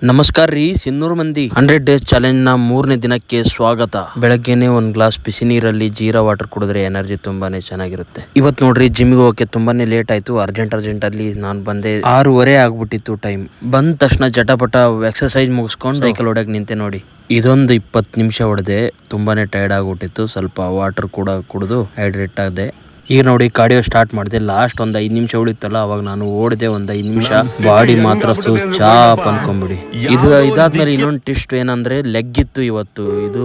ನಮಸ್ಕಾರ ರೀ ಸಿನ್ನೂರ್ ಮಂದಿ 100 ಡೇಸ್ ಚಾಲೆಂಜ್ ನ 3ನೇ ದಿನಕ್ಕೆ ಸ್ವಾಗತ. ಬೆಳಗ್ಗೆನೆ ಒಂದ್ ಗ್ಲಾಸ್ ಬಿಸಿ ನೀರಲ್ಲಿ ಜೀರಾ ವಾಟರ್ ಕುಡಿದ್ರೆ ಎನರ್ಜಿ ತುಂಬಾನೇ ಚೆನ್ನಾಗಿರುತ್ತೆ. ಇವತ್ ನೋಡ್ರಿ ಜಿಮ್ಗೆ ಹೋಗಕ್ಕೆ ತುಂಬಾನೇ ಲೇಟ್ ಆಯ್ತು. ಅರ್ಜೆಂಟ್ ಅಲ್ಲಿ ನಾನು ಬಂದೆ 6:30 ಆಗ್ಬಿಟ್ಟಿತ್ತು ಟೈಮ್. ಬಂದ ತಕ್ಷಣ ಜಟಪಟ ಎಕ್ಸರ್ಸೈಸ್ ಮುಗಿಸ್ಕೊಂಡು ಸೈಕಲ್ ಹೊಡಕ್ ನಿಂತೆ ನೋಡಿ. ಇದೊಂದು 20 ನಿಮಿಷ ಹೊಡೆದೆ. ತುಂಬಾನೇ ಟೈರ್ಡ್ ಆಗ್ಬಿಟ್ಟಿತ್ತು. ಸ್ವಲ್ಪ ವಾಟರ್ ಕೂಡ ಕುಡಿದು ಹೈಡ್ರೇಟ್ ಆದೆ. ಈಗ ನೋಡಿ ಕಾರ್ಡಿಯೋ ಸ್ಟಾರ್ಟ್ ಮಾಡಿದೆ. ಲಾಸ್ಟ್ ಒಂದು 5 ನಿಮಿಷ ಉಳಿತಲ್ಲ, ಅವಾಗ ನಾನು ಓಡಿದೆ ಒಂದು 5 ನಿಮಿಷ. ಬಾಡಿ ಮಾತ್ರ ಚಾಪ್ ಅನ್ಕೊಂಬಿಡಿ. ಇದಾದ್ಮೇಲೆ ಇನ್ನೊಂದು ಟಿಸ್ಟ್ ಏನಂದ್ರೆ ಲೆಗ್ ಇತ್ತು ಇವತ್ತು. ಇದು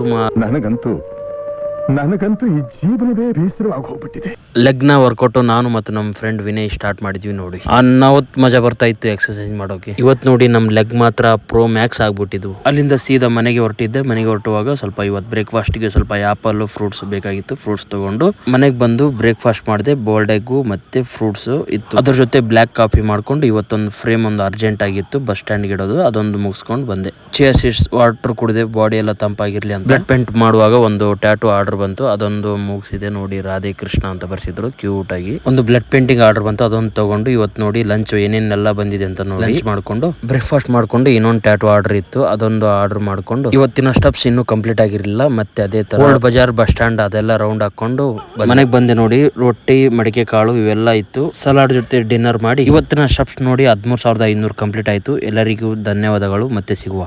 ನನಗಂತೂ ಈ ಜೀವನವೇ ಬೇಸರವಾಗಿ ಹೋಗ್ಬಿಟ್ಟಿದೆ. ಲೆಗ್ ನ ವರ್ಕೌಟ್ ನಾನು ಮತ್ತು ನಮ್ಮ ಫ್ರೆಂಡ್ ವಿನಯ್ ಸ್ಟಾರ್ಟ್ ಮಾಡಿದ್ವಿ ನೋಡಿ. ಅನ್ನಾವತ್ ಮಜಾ ಬರ್ತಾ ಇತ್ತು ಎಕ್ಸರ್ಸೈಸ್ ಮಾಡೋಕೆ. ಇವತ್ತು ನೋಡಿ ನಮ್ ಲೆಗ್ ಮಾತ್ರ ಪ್ರೋ ಮ್ಯಾಕ್ಸ್ ಆಗ್ಬಿಟ್ಟಿದ್ವು. ಅಲ್ಲಿಂದ ಸೀದಾ ಮನೆಗೆ ಹೊರಟಿದ್ದೆ. ಮನೆಗೆ ಹೊರಟುವಾಗ ಸ್ವಲ್ಪ ಇವತ್ತು ಬ್ರೇಕ್ಫಾಸ್ಟ್ಗೆ ಸ್ವಲ್ಪ ಆಪಲ್ ಫ್ರೂಟ್ಸ್ ಬೇಕಾಗಿತ್ತು. ಫ್ರೂಟ್ಸ್ ತಗೊಂಡು ಮನೆಗೆ ಬಂದು ಬ್ರೇಕ್ಫಾಸ್ಟ್ ಮಾಡಿದೆ. ಬೋಲ್ಡ್ ಎಗ್ ಮತ್ತೆ ಫ್ರೂಟ್ಸ್ ಇತ್ತು. ಅದ್ರ ಜೊತೆ ಬ್ಲಾಕ್ ಕಾಫಿ ಮಾಡ್ಕೊಂಡು ಇವತ್ತೊಂದು ಫ್ರೇಮ್ ಒಂದು ಅರ್ಜೆಂಟ್ ಆಗಿತ್ತು ಬಸ್ ಸ್ಟ್ಯಾಂಡ್ ಇಡೋದು, ಅದೊಂದು ಮುಗಿಸ್ಕೊಂಡು ಬಂದೆ. ಚಿಯಾ ಸೀಡ್ಸ್ ವಾಟರ್ ಕುಡಿದೆ, ಬಾಡಿ ಎಲ್ಲ ತಂಪಾಗಿರ್ಲಿ ಅಂತ. ಬ್ಲಡ್ ಪೇಂಟ್ ಮಾಡುವಾಗ ಒಂದು ಟ್ಯಾಟೂ ಆರ್ಡರ್ ಬಂತು, ಅದೊಂದು ಮುಗಿಸಿದೆ ನೋಡಿ. ರಾಧೆ ಕೃಷ್ಣ ಅಂತ ಬರ್ಸಿದ್ರು ಕ್ಯೂಟ್ ಆಗಿ. ಒಂದು ಬ್ಲಡ್ ಪೇಂಟಿಂಗ್ ಆರ್ಡರ್ ಬಂತು, ಅದೊಂದು ತಗೊಂಡು ಇವತ್ತು ನೋಡಿ ಲಂಚ್ ಏನೇನೆಲ್ಲ ಬಂದಿದೆ ಅಂತ ನೋಡಿ ಲಂಚ್ ಮಾಡ್ಕೊಂಡು ಬ್ರೇಕ್ಫಾಸ್ಟ್ ಮಾಡ್ಕೊಂಡು ಇನ್ನೊಂದು ಟ್ಯಾಟೂ ಆರ್ಡರ್ ಇತ್ತು, ಅದೊಂದು ಆರ್ಡರ್ ಮಾಡ್ಕೊಂಡು ಇವತ್ತಿನ ಸ್ಟೆಪ್ಸ್ ಇನ್ನೂ ಕಂಪ್ಲೀಟ್ ಆಗಿರಲಿಲ್ಲ. ಮತ್ತೆ ಅದೇ ತರ ಓಲ್ಡ್ ಬಜಾರ್ ಬಸ್ ಸ್ಟ್ಯಾಂಡ್ ಅದೆಲ್ಲ ರೌಂಡ್ ಹಾಕೊಂಡು ಮನೆಗೆ ಬಂದೆ ನೋಡಿ. ರೊಟ್ಟಿ ಮಡಿಕೆ ಕಾಳು ಇವೆಲ್ಲ ಇತ್ತು. ಸಲಾಡ್ ಜೊತೆ ಡಿನ್ನರ್ ಮಾಡಿ ಇವತ್ತಿನ ಸ್ಟೆಪ್ಸ್ ನೋಡಿ 13,500 ಕಂಪ್ಲೀಟ್ ಆಯ್ತು. ಎಲ್ಲರಿಗೂ ಧನ್ಯವಾದಗಳು. ಮತ್ತೆ ಸಿಗುವ.